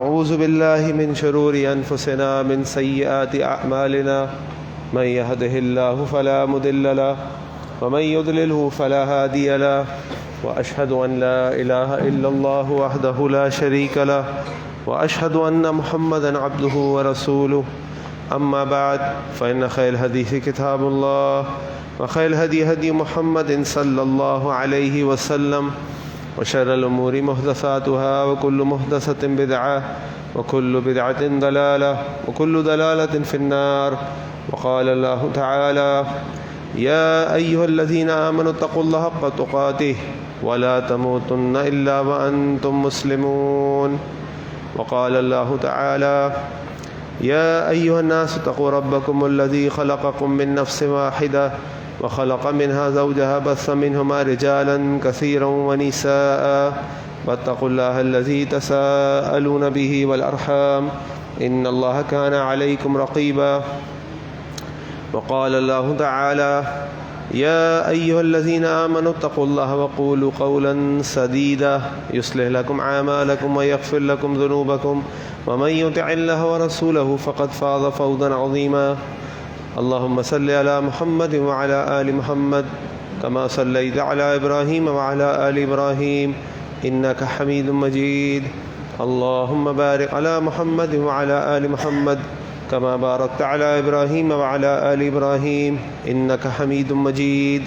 ونعوذ بالله من شرور أنفسنا من سيئات أعمالنا من يهده الله فلا مضل له ومن يضلله فلا هادي له وأشهد أن لا إله إلا الله وحده لا شريك له وأشهد أن محمدا عبده ورسوله أما بعد فإن خير الحديث كتاب الله وخير الهدي هدي محمد صلى الله عليه وسلم وشر الأمور محدثاتها وكل محدثة بدعة وكل بدعة ضلالة وكل ضلالة في النار. وقال الله تعالى: يا أيها الذين آمنوا اتقوا الله حق تقاته ولا تموتن إلا وأنتم مسلمون. وقال الله تعالى: يا أيها الناس اتقوا ربكم الذي خلقكم من نفس واحدة وخلق منها زوجها بث منهما رجالا كثيرا ونساء واتقوا الله الذي تساءلون به والأرحام إن الله كان عليكم رقيبا. وقال الله تعالى: يا أيها الذين آمنوا اتقوا الله وقولوا قولا سديدا يصلح لكم أعمالكم ويغفر لكم ذنوبكم ومن يطع الله ورسوله فقد فاز فوزا عظيما. اللهم صل على محمد وعلى آل محمد كما صليت على إبراهيم وعلى آل إبراهيم إنك حميد مجيد. اللهم بارك على محمد وعلى آل محمد كما باركت على إبراهيم وعلى آل إبراهيم إنك حميد مجيد.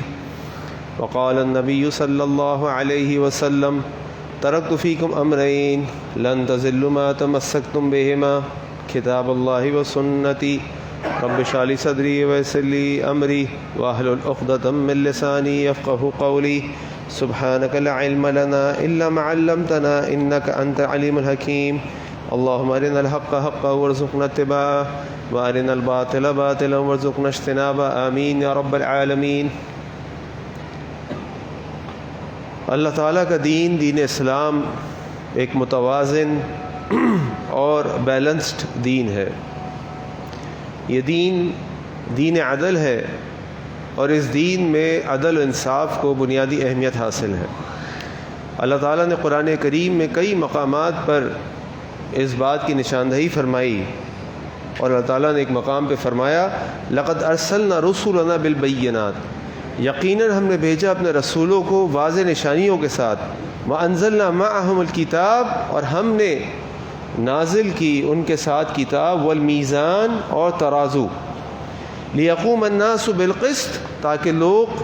وقال النبي صلى الله عليه وسلم: تركت فيكم أمرين لن تضلوا ما تمسكتم بهما كتاب الله وسنتي رب اشرح لي صدري ويسر لي أمري واحلل عقدة من لساني يفقهوا قولي. سبحانك لا علم لنا إلا ما علمتنا إنك أنت العليم الحكيم. اللهم أرنا الحق حقا وارزقنا اتباعه وأرنا الباطل باطلا وارزقنا اجتنابه آمين یا رب العالمین. اللہ تعالیٰ کا دین، دین اسلام، ایک متوازن اور بیلنسڈ دین ہے. یہ دین عدل ہے اور اس دین میں عدل و انصاف کو بنیادی اہمیت حاصل ہے. اللہ تعالیٰ نے قرآن کریم میں کئی مقامات پر اس بات کی نشاندہی فرمائی اور اللہ تعالیٰ نے ایک مقام پہ فرمایا: لقد ارسلنا رسولنا بالبینات، یقیناً ہم نے بھیجا اپنے رسولوں کو واضح نشانیوں کے ساتھ. وانزلنا معهم الکتاب، اور ہم نے نازل کی ان کے ساتھ کتاب، والمیزان، اور ترازو، لیقوم الناس بالقسط، تاکہ لوگ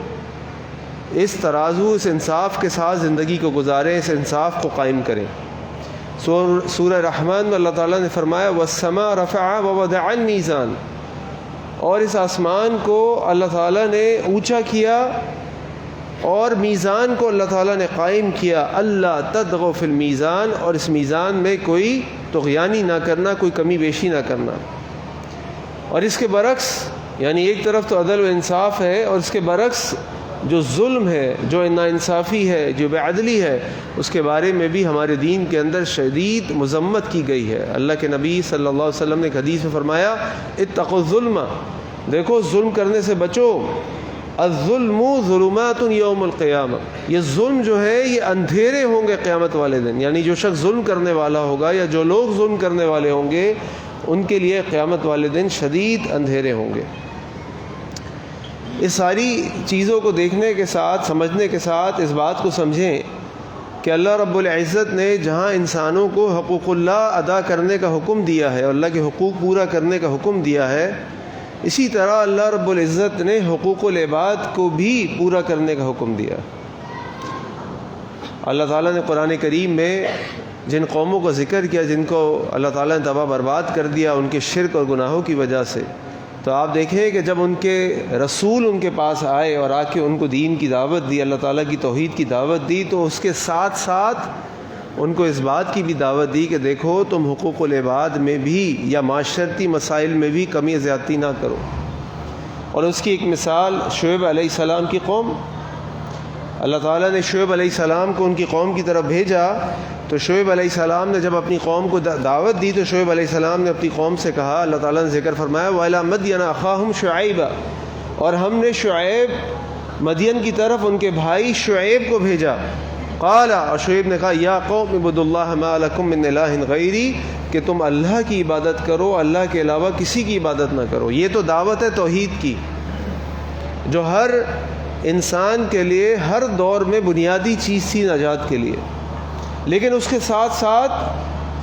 اس ترازو، اس انصاف کے ساتھ زندگی کو گزاریں، اس انصاف کو قائم کریں. سورہ رحمان میں اللہ تعالیٰ نے فرمایا: والسماء رفعها ووضع المیزان، اور اس آسمان کو اللہ تعالیٰ نے اونچا کیا اور میزان کو اللہ تعالیٰ نے قائم کیا. اللہ تطغوا فی المیزان، اور اس میزان میں کوئی طغیانی نہ کرنا، کوئی کمی بیشی نہ کرنا. اور اس کے برعکس، یعنی ایک طرف تو عدل و انصاف ہے اور اس کے برعکس جو ظلم ہے، جو ناانصافی ہے، جو بے عدلی ہے، اس کے بارے میں بھی ہمارے دین کے اندر شدید مذمت کی گئی ہے. اللہ کے نبی صلی اللہ علیہ وسلم نے ایک حدیث میں فرمایا: اتقوا الظلم، دیکھو ظلم کرنے سے بچو. الظلم ظلمات یوم القیامہ، یہ ظلم جو ہے یہ اندھیرے ہوں گے قیامت والے دن. یعنی جو شخص ظلم کرنے والا ہوگا یا جو لوگ ظلم کرنے والے ہوں گے ان کے لیے قیامت والے دن شدید اندھیرے ہوں گے. اس ساری چیزوں کو دیکھنے کے ساتھ، سمجھنے کے ساتھ اس بات کو سمجھیں کہ اللہ رب العزت نے جہاں انسانوں کو حقوق اللہ ادا کرنے کا حکم دیا ہے اور اللہ کے حقوق پورا کرنے کا حکم دیا ہے، اسی طرح اللہ رب العزت نے حقوق العباد کو بھی پورا کرنے کا حکم دیا. اللہ تعالیٰ نے قرآن کریم میں جن قوموں کا ذکر کیا جن کو اللہ تعالیٰ نے تباہ برباد کر دیا ان کے شرک اور گناہوں کی وجہ سے، تو آپ دیکھیں کہ جب ان کے رسول ان کے پاس آئے اور آ کے ان کو دین کی دعوت دی، اللہ تعالیٰ کی توحید کی دعوت دی، تو اس کے ساتھ ساتھ ان کو اس بات کی بھی دعوت دی کہ دیکھو تم حقوق العباد میں بھی یا معاشرتی مسائل میں بھی کمی زیادتی نہ کرو. اور اس کی ایک مثال شعیب علیہ السلام کی قوم. اللہ تعالیٰ نے شعیب علیہ السلام کو ان کی قوم کی طرف بھیجا، تو شعیب علیہ السلام نے جب اپنی قوم کو دعوت دی تو شعیب علیہ السلام نے اپنی قوم سے کہا، اللہ تعالیٰ نے ذکر فرمایا وَإِلَىٰ مَدْيَنَ أَخَاهُمْ شُعَيْبًا، اور ہم نے شعیب مدین کی طرف ان کے بھائی شعیب کو بھیجا. قال، اور شعیب نے کہا یا قوم اعبدوا اللہ ما لکم من الہ غیری، کہ تم اللہ کی عبادت کرو، اللہ کے علاوہ کسی کی عبادت نہ کرو۔ یہ تو دعوت ہے توحید کی، جو ہر انسان کے لیے ہر دور میں بنیادی چیز تھی نجات کے لیے۔ لیکن اس کے ساتھ ساتھ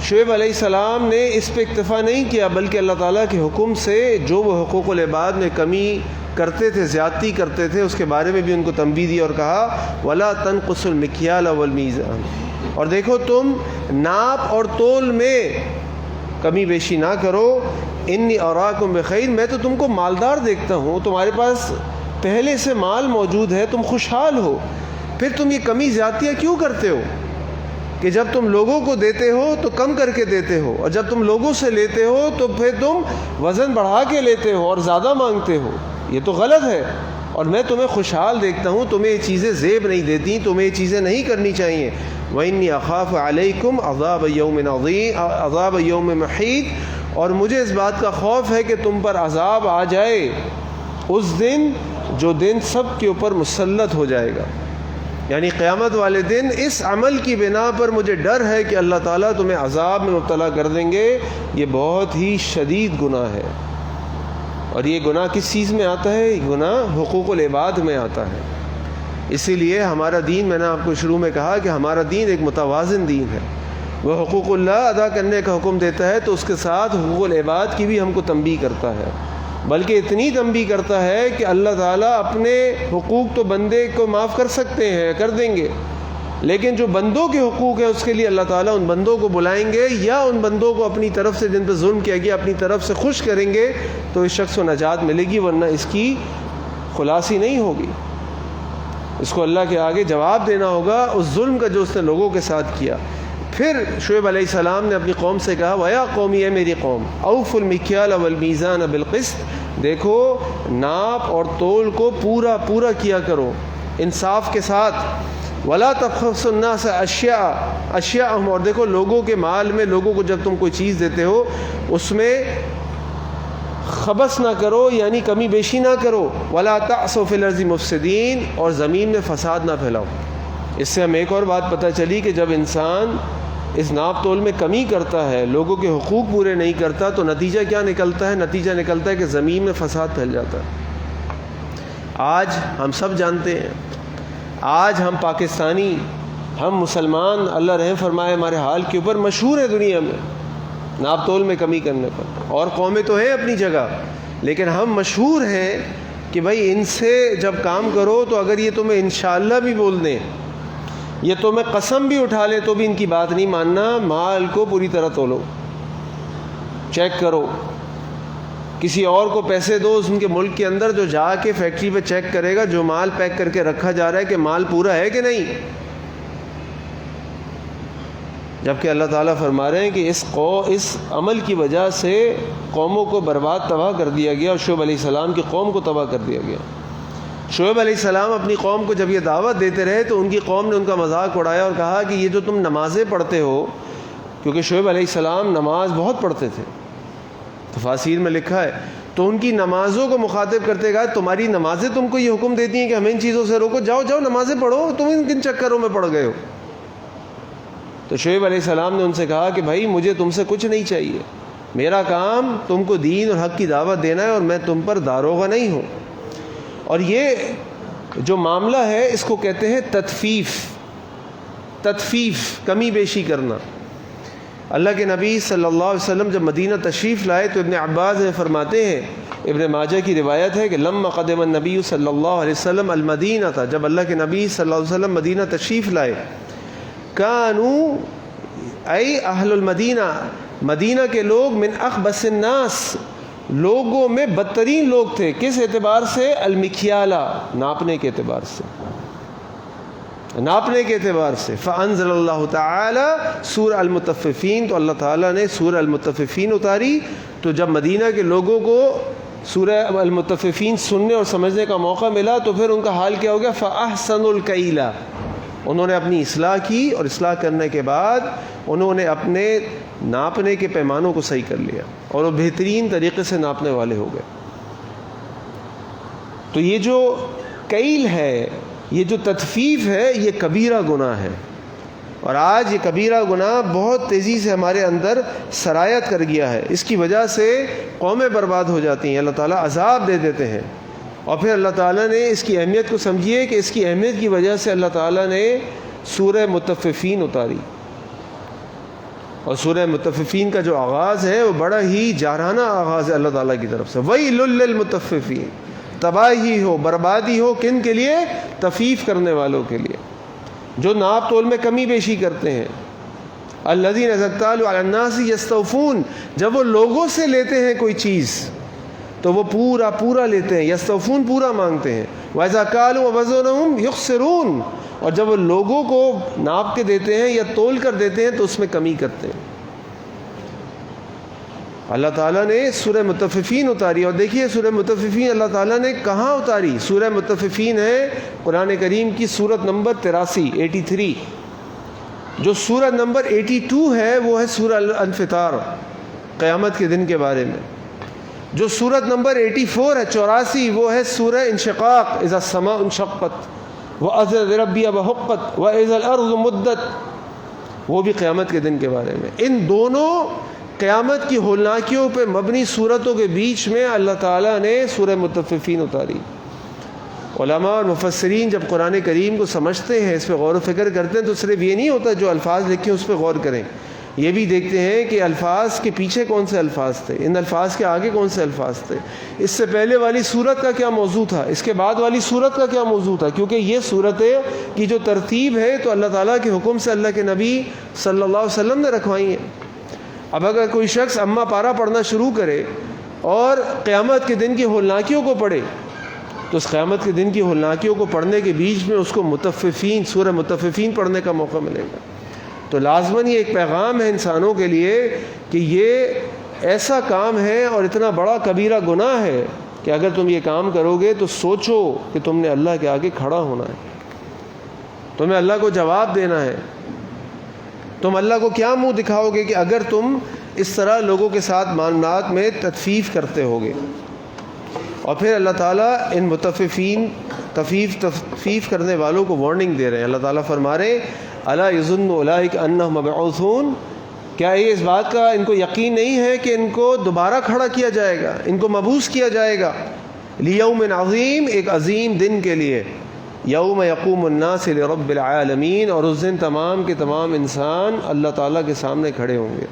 شعیب علیہ السلام نے اس پہ اکتفا نہیں کیا، بلکہ اللہ تعالیٰ کے حکم سے جو وہ حقوق العباد میں کمی کرتے تھے، زیادتی کرتے تھے، اس کے بارے میں بھی ان کو تنبیہ دی اور کہا وَلَا تَنْقُصُوا الْمِكْيَالَ وَالْمِيزَانَ، اور دیکھو تم ناپ اور تول میں کمی بیشی نہ کرو۔ انی اراکم بخیر، میں تو تم کو مالدار دیکھتا ہوں، تمہارے پاس پہلے سے مال موجود ہے، تم خوشحال ہو، پھر تم یہ کمی زیادتیاں کیوں کرتے ہو کہ جب تم لوگوں کو دیتے ہو تو کم کر کے دیتے ہو، اور جب تم لوگوں سے لیتے ہو تو پھر تم وزن بڑھا کے لیتے ہو اور زیادہ مانگتے ہو، یہ تو غلط ہے۔ اور میں تمہیں خوشحال دیکھتا ہوں، تمہیں یہ چیزیں زیب نہیں دیتی، تمہیں یہ چیزیں نہیں کرنی چاہیے۔ وَإِنِّي أَخَافُ عَلَيْكُمْ عَذَابَ يَوْمٍ عَظِيمٍ، عَذَابَ يَوْمٍ مُحِيطٍ، اور مجھے اس بات کا خوف ہے کہ تم پر عذاب آ جائے اس دن، جو دن سب کے اوپر مسلط ہو جائے گا، یعنی قیامت والے دن۔ اس عمل کی بنا پر مجھے ڈر ہے کہ اللہ تعالیٰ تمہیں عذاب میں مبتلا کر دیں گے۔ یہ بہت ہی شدید گناہ ہے، اور یہ گناہ کس چیز میں آتا ہے؟ یہ گناہ حقوق العباد میں آتا ہے۔ اسی لیے ہمارا دین، میں نے آپ کو شروع میں کہا کہ ہمارا دین ایک متوازن دین ہے۔ وہ حقوق اللہ ادا کرنے کا حکم دیتا ہے تو اس کے ساتھ حقوق العباد کی بھی ہم کو تنبیہ کرتا ہے، بلکہ اتنی تنبیہ کرتا ہے کہ اللہ تعالیٰ اپنے حقوق تو بندے کو معاف کر سکتے ہیں، کر دیں گے، لیکن جو بندوں کے حقوق ہیں اس کے لیے اللہ تعالیٰ ان بندوں کو بلائیں گے، یا ان بندوں کو اپنی طرف سے جن پہ ظلم کیا گیا اپنی طرف سے خوش کریں گے، تو اس شخص کو نجات ملے گی، ورنہ اس کی خلاصی نہیں ہوگی۔ اس کو اللہ کے آگے جواب دینا ہوگا اس ظلم کا جو اس نے لوگوں کے ساتھ کیا۔ پھر شعیب علیہ السلام نے اپنی قوم سے کہا وَيَا قَوْمِ، اے میری قوم، أَوْفُوا الْمِكْيَالَ وَالْمِيزَانَ بِالْقِسْطِ، دیکھو ناپ اور تول کو پورا پورا کیا کرو انصاف کے ساتھ۔ وَلَا تَبْخَسُوا النَّاسَ أَشْيَاءَهُمْ، اور دیکھو لوگوں کے مال میں، لوگوں کو جب تم کوئی چیز دیتے ہو اس میں خبث نہ کرو، یعنی کمی بیشی نہ کرو۔ وَلَا تَعْثُوا فِي الْأَرْضِ مُفْسِدِينَ، اور زمین میں فساد نہ پھیلاؤ۔ اس سے ہمیں ایک اور بات پتہ چلی کہ جب انسان اس ناپ تول میں کمی کرتا ہے، لوگوں کے حقوق پورے نہیں کرتا، تو نتیجہ کیا نکلتا ہے؟ نتیجہ نکلتا ہے کہ زمین میں فساد پھیل جاتا ہے۔ آج ہم سب جانتے ہیں، آج ہم پاکستانی، ہم مسلمان، اللہ رحم فرمائے، ہمارے حال کے اوپر مشہور ہے دنیا میں ناپ تول میں کمی کرنے پر۔ اور قومیں تو ہیں اپنی جگہ، لیکن ہم مشہور ہیں کہ بھائی ان سے جب کام کرو تو اگر یہ تمہیں انشاءاللہ بھی بول دیں، یہ تو میں قسم بھی اٹھا لیں، تو بھی ان کی بات نہیں ماننا، مال کو پوری طرح تولو، چیک کرو، کسی اور کو پیسے دو ان کے ملک کے اندر، جو جا کے فیکٹری پہ چیک کرے گا جو مال پیک کر کے رکھا جا رہا ہے کہ مال پورا ہے کہ نہیں۔ جبکہ اللہ تعالیٰ فرما رہے ہیں کہ اس عمل کی وجہ سے قوموں کو برباد تباہ کر دیا گیا، اور شعیب علیہ السلام کی قوم کو تباہ کر دیا گیا۔ شعیب علیہ السلام اپنی قوم کو جب یہ دعوت دیتے رہے تو ان کی قوم نے ان کا مذاق اڑایا اور کہا کہ یہ جو تم نمازیں پڑھتے ہو، کیونکہ شعیب علیہ السلام نماز بہت پڑھتے تھے، تفاسیر میں لکھا ہے، تو ان کی نمازوں کو مخاطب کرتے کہا تمہاری نمازیں تم کو یہ حکم دیتی ہیں کہ ہمیں ان چیزوں سے روکو، جاؤ جاؤ نمازیں پڑھو، تم ان کن چکروں میں پڑ گئے ہو۔ تو شعیب علیہ السلام نے ان سے کہا کہ بھائی مجھے تم سے کچھ نہیں چاہیے، میرا کام تم کو دین اور حق کی دعوت دینا ہے، اور میں تم پر داروغہ نہیں ہوں۔ اور یہ جو معاملہ ہے اس کو کہتے ہیں تطفیف، کمی بیشی کرنا۔ اللہ کے نبی صلی اللہ علیہ وسلم جب مدینہ تشریف لائے تو ابن عباس فرماتے ہیں، ابن ماجہ کی روایت ہے کہ لما قدم النبی صلی اللہ علیہ وسلم المدینہ تھا، جب اللہ کے نبی صلی اللہ علیہ وسلم مدینہ تشریف لائے، کانوا ای اہل المدینہ، مدینہ کے لوگ من اخبث الناس، لوگوں میں بدترین لوگ تھے۔ کس اعتبار سے؟ المکیالہ، ناپنے کے اعتبار سے، ناپنے کے اعتبار سے۔ فانزل اللہ تعالی سورہ المطففین، تو اللہ تعالیٰ نے سورہ المطففین اتاری۔ تو جب مدینہ کے لوگوں کو سورہ المطففین سننے اور سمجھنے کا موقع ملا تو پھر ان کا حال کیا ہو گیا؟ فاحسنوا الکیل، انہوں نے اپنی اصلاح کی، اور اصلاح کرنے کے بعد انہوں نے اپنے ناپنے کے پیمانوں کو صحیح کر لیا، اور وہ بہترین طریقے سے ناپنے والے ہو گئے۔ تو یہ جو کیل ہے، یہ جو تطفیف ہے یہ کبیرہ گناہ ہے، اور آج یہ کبیرہ گناہ بہت تیزی سے ہمارے اندر سرایت کر گیا ہے۔ اس کی وجہ سے قومیں برباد ہو جاتی ہیں، اللہ تعالیٰ عذاب دے دیتے ہیں، اور پھر اللہ تعالیٰ نے اس کی اہمیت کو سمجھیے کہ اس کی اہمیت کی وجہ سے اللہ تعالیٰ نے سورہ مطففین اتاری، اور سورہ مطففین کا جو آغاز ہے وہ بڑا ہی جارحانہ آغاز ہے اللہ تعالیٰ کی طرف سے۔ وَيْلٌ لِّلْمُطَفِّفِينَ، تباہی ہو، بربادی ہو، کن کے لیے؟ تفیف کرنے والوں کے لیے، جو ناپ تول میں کمی بیشی کرتے ہیں۔ الذین اذا اکتالوا علی الناس یستوفون، جب وہ لوگوں سے لیتے ہیں کوئی چیز تو وہ پورا پورا لیتے ہیں، یستوفون پورا مانگتے ہیں، وَإِذَا كَالُوا وَوَزَنُوهُمْ يُخْسِرُونَ، اور جب وہ لوگوں کو ناپ کے دیتے ہیں یا تول کر دیتے ہیں تو اس میں کمی کرتے ہیں۔ اللہ تعالیٰ نے سورہ مطففین اتاری، اور دیکھیے سورہ مطففین اللہ تعالیٰ نے کہاں اتاری؟ سورہ مطففین ہے قرآن کریم کی سورت نمبر 83 83۔ جو سورت نمبر 82 ہے وہ ہے سورہ الانفطار، قیامت کے دن کے بارے میں۔ جو سورت نمبر 84 ہے 84 وہ ہے سورہ انشقاق، اذا السماء انشقت وَأَذِنَتْ لِرَبِّهَا وَحُقَّتْ وَإِذَا الْأَرْضُ مُدَّتْ، وہ بھی قیامت کے دن کے بارے میں۔ ان دونوں قیامت کی ہولناکیوں پہ مبنی صورتوں کے بیچ میں اللہ تعالیٰ نے سورہ مطففین اتاری۔ علماء اور مفسرین جب قرآن کریم کو سمجھتے ہیں، اس پہ غور و فکر کرتے ہیں، تو صرف یہ نہیں ہوتا جو الفاظ لکھے اس پہ غور کریں، یہ بھی دیکھتے ہیں کہ الفاظ کے پیچھے کون سے الفاظ تھے، ان الفاظ کے آگے کون سے الفاظ تھے، اس سے پہلے والی صورت کا کیا موضوع تھا، اس کے بعد والی صورت کا کیا موضوع تھا، کیونکہ یہ صورتیں کی جو ترتیب ہے تو اللہ تعالیٰ کے حکم سے اللہ کے نبی صلی اللہ علیہ وسلم نے رکھوائی ہیں۔ اب اگر کوئی شخص اما پارا پڑھنا شروع کرے اور قیامت کے دن کی ہولناکیوں کو پڑھے تو اس قیامت کے دن کی ہولناکیوں کو پڑھنے کے بیچ میں اس کو مطففین سورہ مطففین پڑھنے کا موقع ملے گا۔ تو لازماً یہ ایک پیغام ہے انسانوں کے لیے کہ یہ ایسا کام ہے اور اتنا بڑا کبیرہ گناہ ہے کہ اگر تم یہ کام کرو گے تو سوچو کہ تم نے اللہ کے آگے کھڑا ہونا ہے، تمہیں اللہ کو جواب دینا ہے۔ تم اللہ کو کیا منہ دکھاؤ گے کہ اگر تم اس طرح لوگوں کے ساتھ معاملات میں تطفیف کرتے ہوگے؟ اور پھر اللہ تعالیٰ ان مطففین تطفیف کرنے والوں کو وارننگ دے رہے ہیں۔ اللہ تعالیٰ فرما رہے الا یظن اولئک انہم مبعوثون، کیا یہ اس بات کا ان کو یقین نہیں ہے کہ ان کو دوبارہ کھڑا کیا جائے گا، ان کو مبعوث کیا جائے گا، لیوم عظیم، ایک عظیم دن کے لیے، یوم یقوم الناس لرب العالمین، اور اس دن تمام کے تمام انسان اللہ تعالیٰ کے سامنے کھڑے ہوں گے۔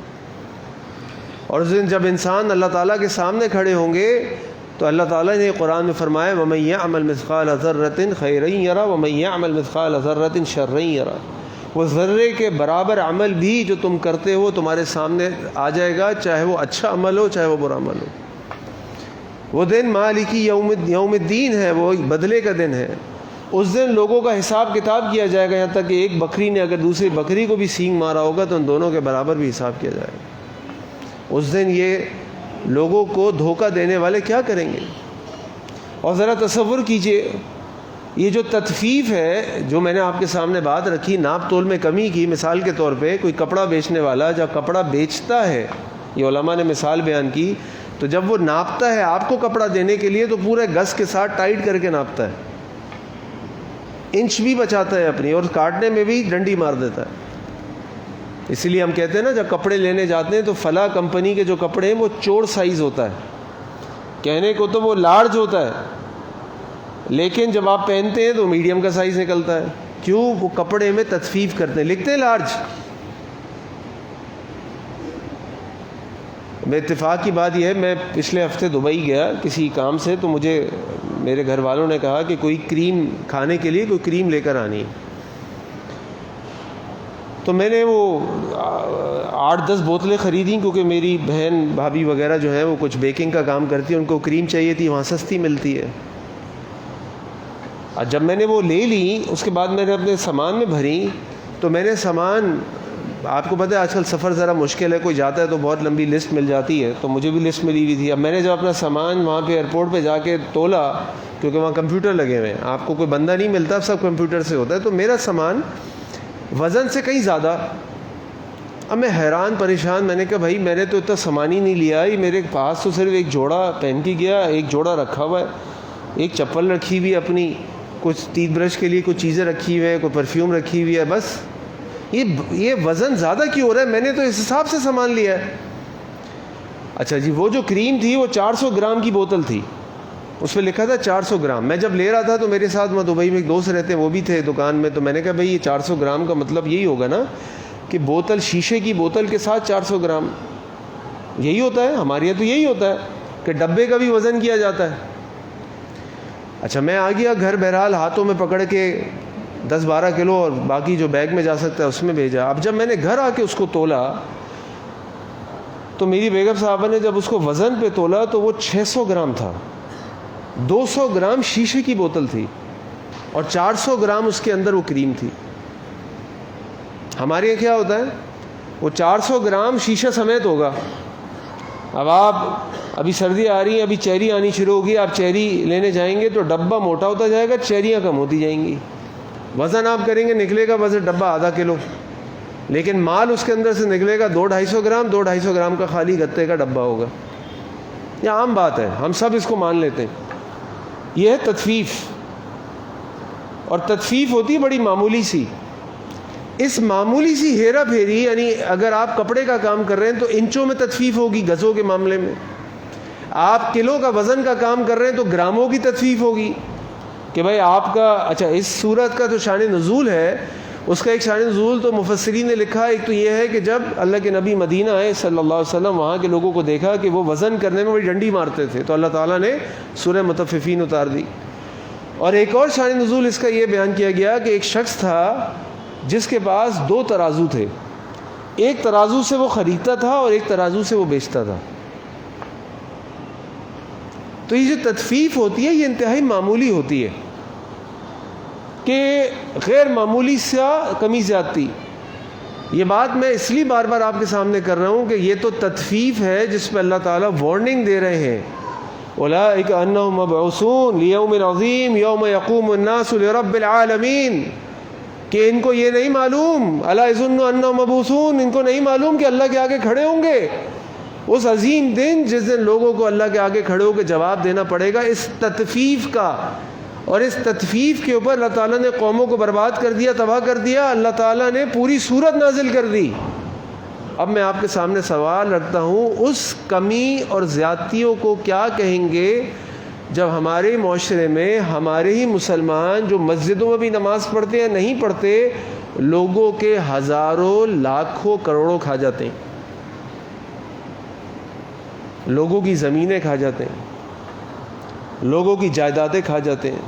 اور اس دن جب انسان اللہ تعالیٰ کے سامنے کھڑے ہوں گے تو اللہ تعالیٰ نے قرآن میں فرمایا وَمَن يَعْمَلْ مِثْقَالَ ذَرَّةٍ خَيْرًا يَرَهُ وَمَن يَعْمَلْ مِثْقَالَ ذَرَّةٍ شَرًّا يَرَهُ، وہ ذرے کے برابر عمل بھی جو تم کرتے ہو تمہارے سامنے آ جائے گا، چاہے وہ اچھا عمل ہو چاہے وہ برا عمل ہو۔ وہ دن مالکی یوم الدین ہے، وہ بدلے کا دن ہے۔ اس دن لوگوں کا حساب کتاب کیا جائے گا، یہاں تک کہ ایک بکری نے اگر دوسری بکری کو بھی سینگ مارا ہوگا تو ان دونوں کے برابر بھی حساب کیا جائے گا۔ اس دن یہ لوگوں کو دھوکہ دینے والے کیا کریں گے؟ اور ذرا تصور کیجئے، یہ جو تطفیف ہے جو میں نے آپ کے سامنے بات رکھی، ناپ تول میں کمی کی، مثال کے طور پہ کوئی کپڑا بیچنے والا جب کپڑا بیچتا ہے، یہ علماء نے مثال بیان کی، تو جب وہ ناپتا ہے آپ کو کپڑا دینے کے لیے تو پورے گز کے ساتھ ٹائٹ کر کے ناپتا ہے، انچ بھی بچاتا ہے اپنی، اور کاٹنے میں بھی ڈنڈی مار دیتا ہے۔ اسی لیے ہم کہتے ہیں نا جب کپڑے لینے جاتے ہیں تو فلاں کمپنی کے جو کپڑے ہیں وہ چوڑ سائز ہوتا ہے، کہنے کو تو وہ لارج ہوتا ہے، لیکن جب آپ پہنتے ہیں تو میڈیم کا سائز نکلتا ہے۔ کیوں؟ وہ کپڑے میں تطفیف کرتے ہیں، لکھتے ہیں لارج۔ میں اتفاق کی بات یہ ہے، میں پچھلے ہفتے دبئی گیا کسی کام سے، تو مجھے میرے گھر والوں نے کہا کہ کوئی کریم کھانے کے لیے کوئی کریم لے کر آنی ہے، تو میں نے وہ 8-10 بوتلیں خریدیں، کیونکہ میری بہن بھابھی وغیرہ جو ہیں وہ کچھ بیکنگ کا کام کرتی ہیں، ان کو کریم چاہیے تھی، وہاں سستی ملتی ہے۔ اور جب میں نے وہ لے لی اس کے بعد میں نے اپنے سامان میں بھری، تو میں نے سامان، آپ کو پتہ ہے آج کل سفر ذرا مشکل ہے، کوئی جاتا ہے تو بہت لمبی لسٹ مل جاتی ہے، تو مجھے بھی لسٹ ملی ہوئی تھی۔ اب میں نے جب اپنا سامان وہاں پہ ایئرپورٹ پہ جا کے تولا، کیونکہ وہاں کمپیوٹر لگے ہوئے ہیں، آپ کو کوئی بندہ نہیں ملتا، سب کمپیوٹر سے ہوتا ہے، تو میرا سامان وزن سے کہیں زیادہ۔ اب میں حیران پریشان، میں نے کہا بھائی میں نے تو اتنا سامان ہی نہیں لیا، یہ میرے پاس تو صرف ایک جوڑا پہن کے گیا، ایک جوڑا رکھا ہوا ہے، ایک چپل رکھی ہوئی اپنی، کچھ ٹیتھ برش کے لیے کچھ چیزیں رکھی ہوئی ہیں, کوئی پرفیوم رکھی ہوئی ہے, بس یہ وزن زیادہ کیوں ہو رہا ہے؟ میں نے تو اس حساب سے سامان لیا ہے. اچھا جی, وہ جو کریم تھی وہ 400 گرام کی بوتل تھی, اس پہ لکھا تھا 400 گرام. میں جب لے رہا تھا تو میرے ساتھ میں دبئی میں ایک دوست رہتے ہیں, وہ بھی تھے دکان میں, تو میں نے کہا بھائی یہ 400 گرام کا مطلب یہی ہوگا نا کہ بوتل, شیشے کی بوتل کے ساتھ 400 گرام یہی ہوتا ہے. ہمارے یہاں تو یہی ہوتا ہے کہ ڈبے کا بھی وزن کیا جاتا ہے. اچھا میں آ گیا گھر, بہرحال ہاتھوں میں پکڑ کے 10-12 کلو اور باقی جو بیگ میں جا سکتا ہے اس میں بھیجا. اب جب میں نے گھر آ کے اس کو تولا تو میری بیگم صاحبہ نے جب اس کو وزن پہ تولا تو وہ 600 گرام تھا. 200 گرام شیشے کی بوتل تھی اور 400 گرام اس کے اندر وہ کریم تھی. ہمارے یہاں کیا ہوتا ہے, وہ 400 گرام شیشہ سمیت ہوگا. اب آپ ابھی سردی آ رہی ہیں, ابھی چیری آنی شروع ہوگی, آپ چیری لینے جائیں گے تو ڈبہ موٹا ہوتا جائے گا, چیریاں کم ہوتی جائیں گی. وزن آپ کریں گے, نکلے گا وزن ڈبہ آدھا کلو, لیکن مال اس کے اندر سے نکلے گا 200-250 گرام. 200-250 گرام کا خالی گتے کا ڈبہ ہوگا. یہ عام بات ہے, ہم سب اس کو مان لیتے ہیں. یہ ہے تطفیف, اور تطفیف ہوتی ہے بڑی معمولی سی. اس معمولی سی ہیرا پھیری, یعنی اگر آپ کپڑے کا کام کر رہے ہیں تو انچوں میں تطفیف ہوگی گزوں کے معاملے میں. آپ کلو کا وزن کا کام کر رہے ہیں تو گراموں کی تطفیف ہوگی کہ بھائی آپ کا. اچھا, اس صورت کا جو شان نزول ہے, اس کا ایک شان نزول تو مفسرین نے لکھا. ایک تو یہ ہے کہ جب اللہ کے نبی مدینہ آئے صلی اللہ علیہ وسلم, وہاں کے لوگوں کو دیکھا کہ وہ وزن کرنے میں بڑی ڈنڈی مارتے تھے, تو اللہ تعالیٰ نے سورہ مطففین اتار دی. اور ایک اور شان نزول اس کا یہ بیان کیا گیا کہ ایک شخص تھا جس کے پاس 2 ترازو تھے. ایک ترازو سے وہ خریدتا تھا اور ایک ترازو سے وہ بیچتا تھا. تو یہ جو تطفیف ہوتی ہے یہ انتہائی معمولی ہوتی ہے کہ غیر معمولی سا کمی زیادتی. یہ بات میں اس لیے بار بار آپ کے سامنے کر رہا ہوں کہ یہ تو تطفیف ہے جس پہ اللہ تعالیٰ وارننگ دے رہے ہیں. اولئک انہم مبعوثون لیوم عظیم یوم یقوم الناس لرب العالمین, کہ ان کو یہ نہیں معلوم, الا یظن انہم مبعوثون, ان کو نہیں معلوم کہ اللہ کے آگے کھڑے ہوں گے اس عظیم دن جس دن لوگوں کو اللہ کے آگے کھڑے ہو کے جواب دینا پڑے گا اس تطفیف کا. اور اس تطفیف کے اوپر اللہ تعالیٰ نے قوموں کو برباد کر دیا, تباہ کر دیا. اللہ تعالیٰ نے پوری صورت نازل کر دی. اب میں آپ کے سامنے سوال رکھتا ہوں, اس کمی اور زیادتیوں کو کیا کہیں گے جب ہمارے معاشرے میں ہمارے ہی مسلمان جو مسجدوں میں بھی نماز پڑھتے ہیں نہیں پڑھتے, لوگوں کے ہزاروں لاکھوں کروڑوں کھا جاتے ہیں, لوگوں کی زمینیں کھا جاتے ہیں, لوگوں کی جائیدادیں کھا جاتے ہیں,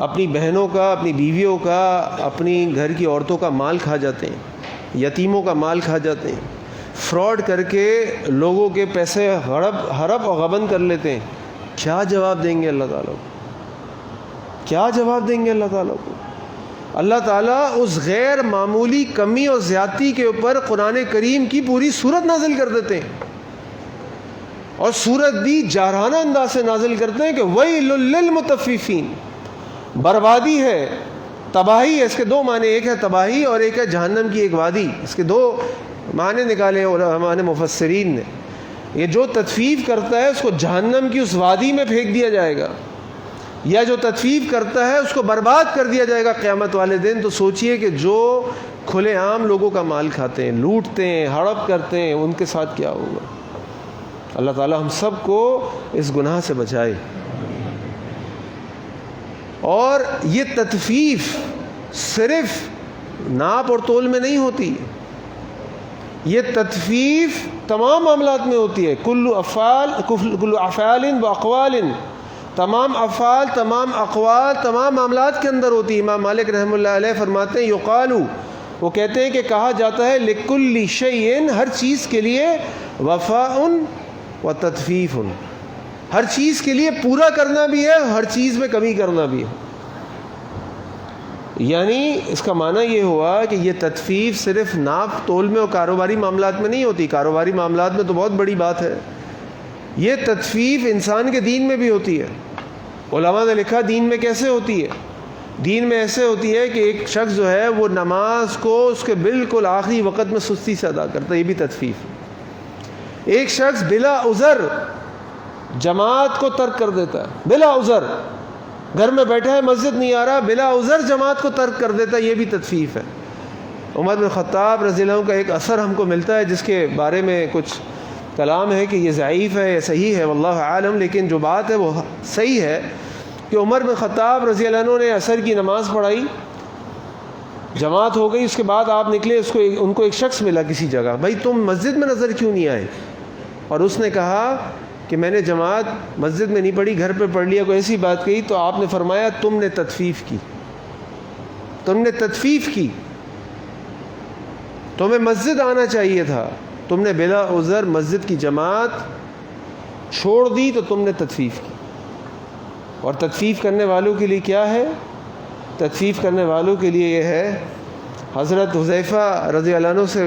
اپنی بہنوں کا, اپنی بیویوں کا, اپنی گھر کی عورتوں کا مال کھا جاتے ہیں, یتیموں کا مال کھا جاتے ہیں, فراڈ کر کے لوگوں کے پیسے ہڑپ اور غبن کر لیتے ہیں. کیا جواب دیں گے اللہ تعالیٰ کو؟ کیا جواب دیں گے اللہ تعالیٰ کو؟ اللہ تعالیٰ اس غیر معمولی کمی اور زیادتی کے اوپر قرآن کریم کی پوری صورت نازل کر دیتے ہیں, اور صورت بھی جارحانہ انداز سے نازل کرتے ہیں کہ ویل للمطففین, بربادی ہے, تباہی ہے. اس کے 2 معنی, ایک ہے تباہی اور ایک ہے جہنم کی ایک وادی. اس کے 2 معنی نکالے علماء نے, مفسرین نے. یہ جو تطفیف کرتا ہے اس کو جہنم کی اس وادی میں پھینک دیا جائے گا, یا جو تطفیف کرتا ہے اس کو برباد کر دیا جائے گا قیامت والے دن. تو سوچئے کہ جو کھلے عام لوگوں کا مال کھاتے ہیں, لوٹتے ہیں, ہڑپ کرتے ہیں, ان کے ساتھ کیا ہوگا؟ اللہ تعالیٰ ہم سب کو اس گناہ سے بچائے. اور یہ تطفیف صرف ناپ اور تول میں نہیں ہوتی, یہ تطفیف تمام معاملات میں ہوتی ہے. کل افعال و اقوال, تمام افعال, تمام اقوال, تمام معاملات کے اندر ہوتی ہے. امام مالک رحمۃ اللہ علیہ فرماتے ہیں یقالو, وہ کہتے ہیں کہ کہا جاتا ہے لکل شیء, ہر چیز کے لیے, وفاء و تطفیف, ہر چیز کے لیے پورا کرنا بھی ہے, ہر چیز میں کمی کرنا بھی ہے. یعنی اس کا معنی یہ ہوا کہ یہ تطفیف صرف ناپ تول میں اور کاروباری معاملات میں نہیں ہوتی. کاروباری معاملات میں تو بہت بڑی بات ہے, یہ تطفیف انسان کے دین میں بھی ہوتی ہے. علماء نے لکھا دین میں کیسے ہوتی ہے. دین میں ایسے ہوتی ہے کہ ایک شخص جو ہے وہ نماز کو اس کے بالکل آخری وقت میں سستی سے ادا کرتا ہے, یہ بھی تطفیف ہے. ایک شخص بلا عذر جماعت کو ترک کر دیتا ہے, بلا عذر, گھر میں بیٹھا ہے مسجد نہیں آ رہا، بلا عذر جماعت کو ترک کر دیتا ہے، یہ بھی تطفیف ہے۔ عمر بن خطاب رضی اللہ عنہ کا ایک اثر ہم کو ملتا ہے جس کے بارے میں کچھ کلام ہے کہ یہ ضعیف ہے یا صحیح ہے، واللہ عالم، لیکن جو بات ہے وہ صحیح ہے کہ عمر بن خطاب رضی اللہ عنہ نے عصر کی نماز پڑھائی، جماعت ہو گئی، اس کے بعد آپ نکلے، ان کو ایک شخص ملا کسی جگہ، بھائی تم مسجد میں نظر کیوں نہیں آئے؟ اور اس نے کہا کہ میں نے جماعت مسجد میں نہیں پڑھی، گھر پہ پڑھ لیا، کوئی ایسی بات کہی تو آپ نے فرمایا تم نے تطفیف کی، تم نے تطفیف کی، تمہیں مسجد آنا چاہیے تھا، تم نے بلا عذر مسجد کی جماعت چھوڑ دی تو تم نے تطفیف کی۔ اور تطفیف کرنے والوں کے لیے کیا ہے؟ تطفیف کرنے والوں کے لیے یہ ہے، حضرت حذیفہ رضی اللہ عنہ سے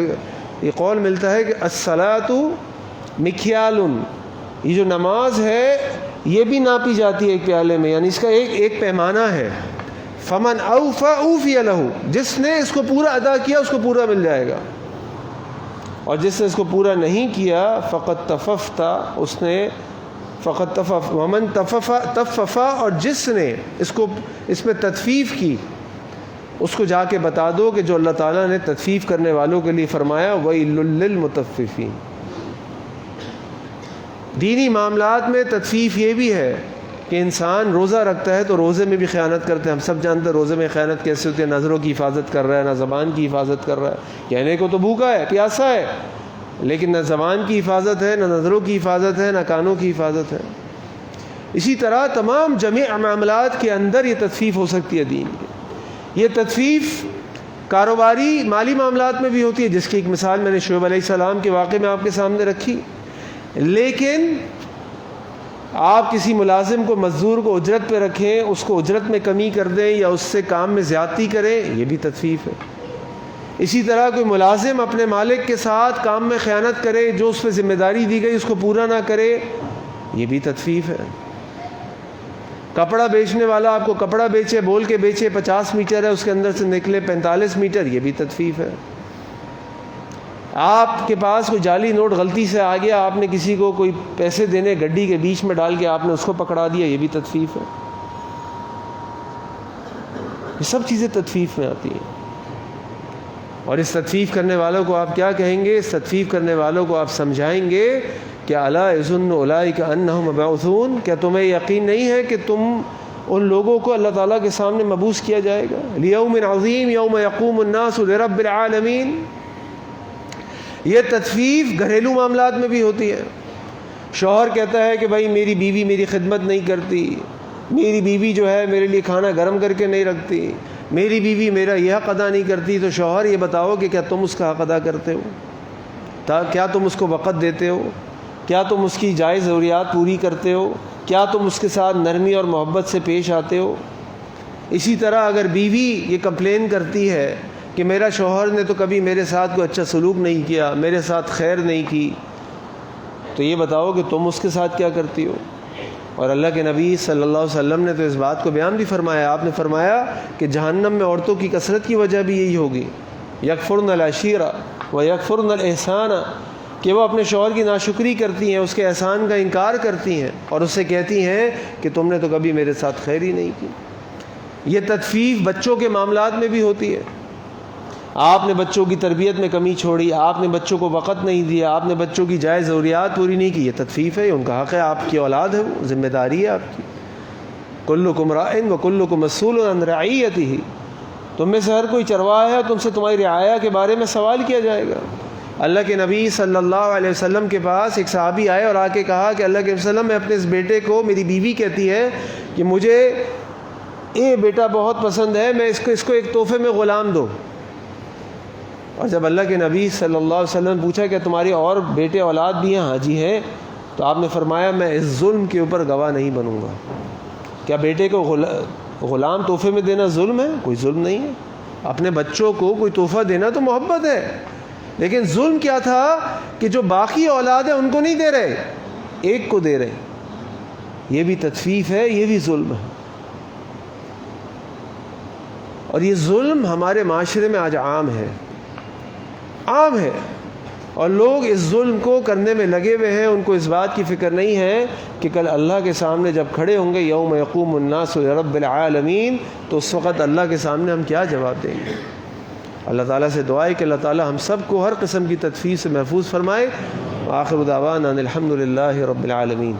یہ قول ملتا ہے کہ الصلاۃ مکیال، یہ جو نماز ہے یہ بھی ناپی جاتی ہے ایک پیالے میں، یعنی اس کا ایک پیمانہ ہے، فمن اوفى اوفی لہ، جس نے اس کو پورا ادا کیا اس کو پورا مل جائے گا، اور جس نے اس کو پورا نہیں کیا فقط تففت، اس نے فقط تفف، ومن تففا، اور جس نے اس میں تطفیف کی اس کو جا کے بتا دو کہ جو اللہ تعالیٰ نے تطفیف کرنے والوں کے لیے فرمایا وَيْلٌ لِّلْمُطَفِّفِينَ۔ دینی معاملات میں تطفیف یہ بھی ہے کہ انسان روزہ رکھتا ہے تو روزے میں بھی خیانت کرتے ہیں، ہم سب جانتے ہیں روزے میں خیانت کیسے ہوتی ہے، نظروں کی حفاظت کر رہا ہے، نہ زبان کی حفاظت کر رہا ہے، کہنے کو تو بھوکا ہے پیاسا ہے لیکن نہ زبان کی حفاظت ہے، نہ نظروں کی حفاظت ہے، نہ کانوں کی حفاظت ہے۔ اسی طرح تمام جمیع معاملات کے اندر یہ تطفیف ہو سکتی ہے دین کی۔ یہ تطفیف کاروباری مالی معاملات میں بھی ہوتی ہے، جس کی ایک مثال میں نے شعیب علیہ السلام کے واقعے میں آپ کے سامنے رکھی، لیکن آپ کسی ملازم کو، مزدور کو اجرت پہ رکھیں، اس کو اجرت میں کمی کر دیں یا اس سے کام میں زیادتی کریں، یہ بھی تطفیف ہے۔ اسی طرح کوئی ملازم اپنے مالک کے ساتھ کام میں خیانت کرے، جو اس پہ ذمہ داری دی گئی اس کو پورا نہ کرے، یہ بھی تطفیف ہے۔ کپڑا بیچنے والا آپ کو کپڑا بیچے، بول کے بیچے 50 میٹر ہے، اس کے اندر سے نکلے 45 میٹر، یہ بھی تطفیف ہے۔ آپ کے پاس کوئی جعلی نوٹ غلطی سے آ گیا، آپ نے کسی کو کوئی پیسے دینے گڈی کے بیچ میں ڈال کے آپ نے اس کو پکڑا دیا، یہ بھی تطفیف ہے۔ یہ سب چیزیں تطفیف میں آتی ہیں۔ اور اس تطفیف کرنے والوں کو آپ کیا کہیں گے؟ اس تطفیف کرنے والوں کو آپ سمجھائیں گے کہ الا یظن اولئک انہم مبعوثون، کیا تمہیں یقین نہیں ہے کہ تم ان لوگوں کو اللہ تعالیٰ کے سامنے مبعوث کیا جائے گا، لیوم عظیم یوم یقوم الناس لرب العالمین۔ یہ تطفیف گھریلو معاملات میں بھی ہوتی ہے۔ شوہر کہتا ہے کہ بھائی میری بیوی میری خدمت نہیں کرتی، میری بیوی جو ہے میرے لیے کھانا گرم کر کے نہیں رکھتی، میری بیوی میرا یہ حق ادا نہیں کرتی، تو شوہر یہ بتاؤ کہ کیا تم اس کا حق ادا کرتے ہو؟ کیا تم اس کو وقت دیتے ہو؟ کیا تم اس کی جائز ضروریات پوری کرتے ہو؟ کیا تم اس کے ساتھ نرمی اور محبت سے پیش آتے ہو؟ اسی طرح اگر بیوی یہ کمپلین کرتی ہے کہ میرا شوہر نے تو کبھی میرے ساتھ کوئی اچھا سلوک نہیں کیا، میرے ساتھ خیر نہیں کی، تو یہ بتاؤ کہ تم اس کے ساتھ کیا کرتی ہو؟ اور اللہ کے نبی صلی اللہ علیہ وسلم نے تو اس بات کو بیان بھی فرمایا، آپ نے فرمایا کہ جہنم میں عورتوں کی کثرت کی وجہ بھی یہی ہوگی، یکفرن العشیرہ و یکفرن الاحسان، کہ وہ اپنے شوہر کی ناشکری کرتی ہیں، اس کے احسان کا انکار کرتی ہیں اور اس سے کہتی ہیں کہ تم نے تو کبھی میرے ساتھ خیر ہی نہیں کی۔ یہ تطفیف بچوں کے معاملات میں بھی ہوتی ہے۔ آپ نے بچوں کی تربیت میں کمی چھوڑی، آپ نے بچوں کو وقت نہیں دیا، آپ نے بچوں کی جائز ضروریات پوری نہیں کی، یہ تطفیف ہے، ان کا حق ہے، آپ کی اولاد ہے، وہ ذمہ داری ہے آپ کی۔ کلکم راع وکلکم مسئول عن رعیتہ، تم میں سے ہر کوئی چرواہا ہے، تم سے تمہاری رعایا کے بارے میں سوال کیا جائے گا۔ اللہ کے نبی صلی اللہ علیہ وسلم کے پاس ایک صحابی آئے اور آ کے کہا کہ اللہ کے وسلم، میں اپنے اس بیٹے کو، میری بیوی کہتی ہے کہ مجھے یہ بیٹا بہت پسند ہے، میں اس کو ایک تحفے میں غلام دو۔ اور جب اللہ کے نبی صلی اللہ علیہ وسلم نے پوچھا کہ تمہاری اور بیٹے اولاد بھی ہیں؟ ہاں جی ہیں۔ تو آپ نے فرمایا میں اس ظلم کے اوپر گواہ نہیں بنوں گا۔ کیا بیٹے کو غلام تحفے میں دینا ظلم ہے؟ کوئی ظلم نہیں ہے۔ اپنے بچوں کو کوئی تحفہ دینا تو محبت ہے، لیکن ظلم کیا تھا کہ جو باقی اولاد ہیں ان کو نہیں دے رہے، ایک کو دے رہے، یہ بھی تطفیف ہے، یہ بھی ظلم ہے۔ اور یہ ظلم ہمارے معاشرے میں آج عام ہے، اور لوگ اس ظلم کو کرنے میں لگے ہوئے ہیں. ان کو اس بات کی فکر نہیں ہے کہ کل اللہ کے سامنے جب کھڑے ہوں گے یوم یقوم الناس لرب العالمین, تو اس وقت اللہ کے سامنے ہم کیا جواب دیں گے. اللہ تعالیٰ سے دعا ہے کہ اللہ تعالیٰ ہم سب کو ہر قسم کی تطفیف سے محفوظ فرمائے. وآخر دعوانا ان الحمد للہ رب العالمین.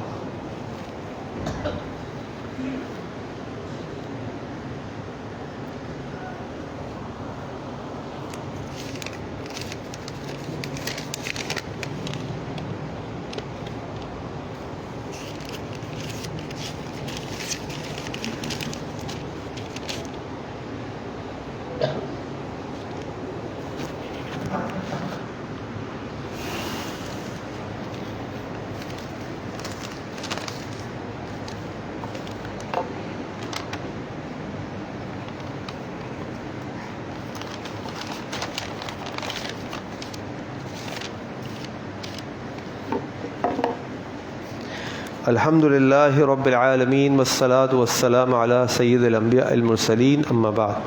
الحمد للہ رب العالمین والصلاة والسلام علی سید الانبیاء المرسلین اما بعد.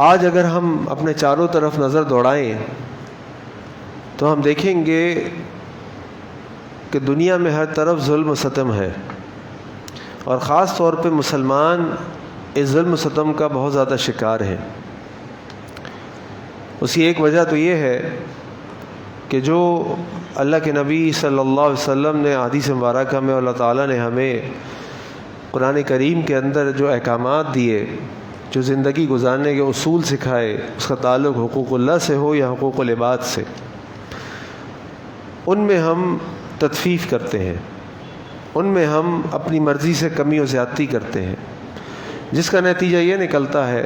آج اگر ہم اپنے چاروں طرف نظر دوڑائیں تو ہم دیکھیں گے کہ دنیا میں ہر طرف ظلم و ستم ہے, اور خاص طور پہ مسلمان اس ظلم و ستم کا بہت زیادہ شکار ہیں. اس کی ایک وجہ تو یہ ہے کہ جو اللہ کے نبی صلی اللہ علیہ وسلم نے حدیث مبارکہ میں اللہ تعالیٰ نے ہمیں قرآن کریم کے اندر جو احکامات دیے, جو زندگی گزارنے کے اصول سکھائے, اس کا تعلق حقوق اللہ سے ہو یا حقوق العباد سے, ان میں ہم تطفیف کرتے ہیں, ان میں ہم اپنی مرضی سے کمی و زیادتی کرتے ہیں, جس کا نتیجہ یہ نکلتا ہے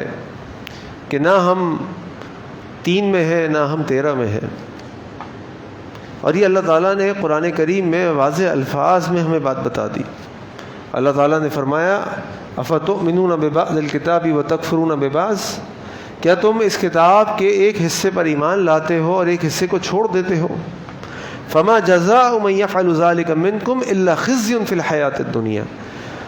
کہ نہ ہم 3 میں ہیں نہ ہم 13 میں ہیں. اور یہ اللہ تعالیٰ نے قرآن کریم میں واضح الفاظ میں ہمیں بات بتا دی. اللہ تعالیٰ نے فرمایا افتؤمنون ببعض الکتاب وتکفرون ببعض, کیا تم اس کتاب کے ایک حصے پر ایمان لاتے ہو اور ایک حصے کو چھوڑ دیتے ہو. فما جزاء من يفعل ذلك منكم الا خزي في الحیاۃ الدنیا,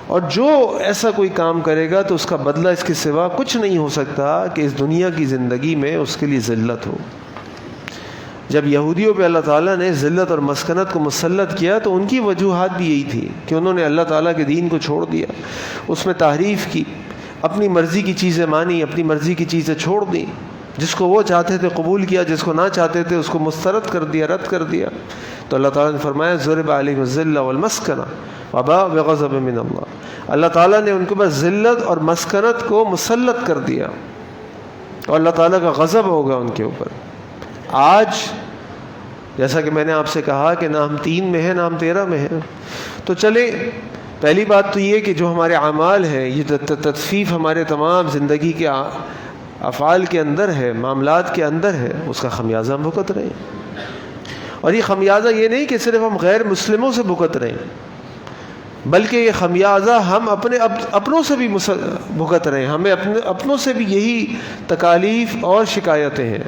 اور جو ایسا کوئی کام کرے گا تو اس کا بدلہ اس کے سوا کچھ نہیں ہو سکتا کہ اس دنیا کی زندگی میں اس کے لیے ذلت ہو. جب یہودیوں پہ اللہ تعالیٰ نے ذلت اور مسکنت کو مسلط کیا تو ان کی وجوہات بھی یہی تھی کہ انہوں نے اللہ تعالیٰ کے دین کو چھوڑ دیا, اس میں تحریف کی, اپنی مرضی کی چیزیں مانی, اپنی مرضی کی چیزیں چھوڑ دیں, جس کو وہ چاہتے تھے قبول کیا, جس کو نہ چاہتے تھے اس کو مسترد کر دیا, رد کر دیا. تو اللہ تعالیٰ نے فرمایا ضرب علیہم الذلۃ والمسکنہ وباءوا بغضب من اللہ, اللہ تعالیٰ نے ان کے اوپر ذلت اور مسکنت کو مسلط کر دیا اور اللہ تعالیٰ کا غضب ہوگا ان کے اوپر. آج جیسا کہ میں نے آپ سے کہا کہ نہ ہم 3 میں ہیں نہ ہم 13 میں ہیں. تو چلیں, پہلی بات تو یہ کہ جو ہمارے اعمال ہیں, یہ تطفیف ہمارے تمام زندگی کے افعال کے اندر ہے, معاملات کے اندر ہے, اس کا خمیازہ ہم بھگت رہے ہیں. اور یہ خمیازہ یہ نہیں کہ صرف ہم غیر مسلموں سے بھگت رہے ہیں, بلکہ یہ خمیازہ ہم اپنوں سے بھی بھگت رہے ہیں. ہمیں اپنوں سے بھی یہی تکالیف اور شکایتیں ہیں.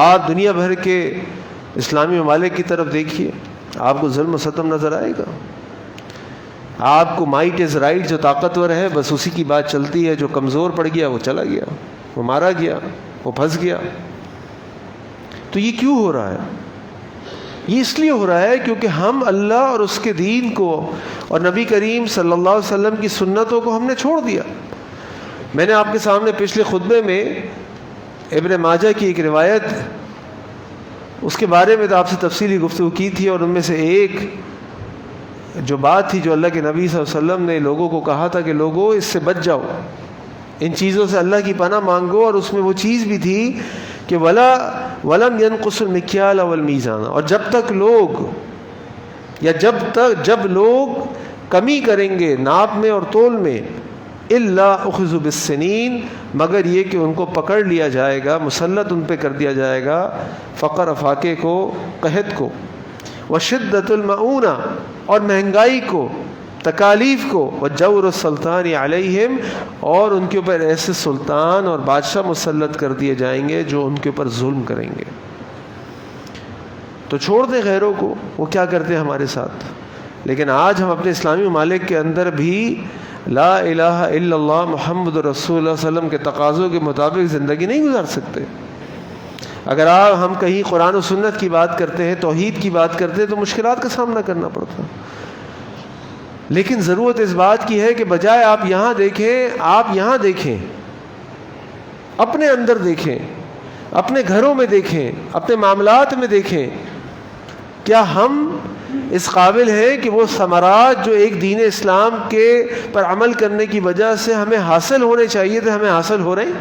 آپ دنیا بھر کے اسلامی ممالک کی طرف دیکھیے, آپ کو ظلم و ستم نظر آئے گا. آپ کو مائٹ از رائٹ, جو طاقتور ہے بس اسی کی بات چلتی ہے, جو کمزور پڑ گیا وہ چلا گیا, وہ مارا گیا, وہ پھنس گیا. تو یہ کیوں ہو رہا ہے؟ یہ اس لیے ہو رہا ہے کیونکہ ہم اللہ اور اس کے دین کو اور نبی کریم صلی اللہ علیہ وسلم کی سنتوں کو ہم نے چھوڑ دیا. میں نے آپ کے سامنے پچھلے خطبے میں ابن ماجہ کی ایک روایت, اس کے بارے میں تو آپ سے تفصیلی گفتگو کی تھی, اور ان میں سے ایک جو بات تھی جو اللہ کے نبی صلی اللہ علیہ وسلم نے لوگوں کو کہا تھا کہ لوگوں اس سے بچ جاؤ, ان چیزوں سے اللہ کی پناہ مانگو. اور اس میں وہ چیز بھی تھی کہ ولم ينقص المکیال والمیزان, اور جب تک لوگ یا جب لوگ کمی کریں گے ناپ میں اور تول میں, الا اخذوا بالسنین, مگر یہ کہ ان کو پکڑ لیا جائے گا, مسلط ان پہ کر دیا جائے گا فقر فاقے کو, قحط کو, وشدت المعونہ, اور مہنگائی کو, تکالیف کو, وجور السلطان علیہم, اور ان کے اوپر ایسے سلطان اور بادشاہ مسلط کر دیے جائیں گے جو ان کے اوپر ظلم کریں گے. تو چھوڑ دیں غیروں کو, وہ کیا کرتے ہیں ہمارے ساتھ. لیکن آج ہم اپنے اسلامی ممالک کے اندر بھی لا الہ الا اللہ محمد رسول اللہ صلی اللہ علیہ وسلم کے تقاضوں کے مطابق زندگی نہیں گزار سکتے. اگر ہم کہیں قرآن و سنت کی بات کرتے ہیں، توحید کی بات کرتے ہیں، تو مشکلات کا سامنا کرنا پڑتا ہے. لیکن ضرورت اس بات کی ہے کہ بجائے آپ یہاں دیکھیں، اپنے اندر دیکھیں، اپنے گھروں میں دیکھیں، اپنے معاملات میں دیکھیں. کیا ہم اس قابل ہیں کہ وہ ثمرات جو ایک دین اسلام کے پر عمل کرنے کی وجہ سے ہمیں حاصل ہونے چاہیے تھے، ہمیں حاصل ہو رہے ہیں؟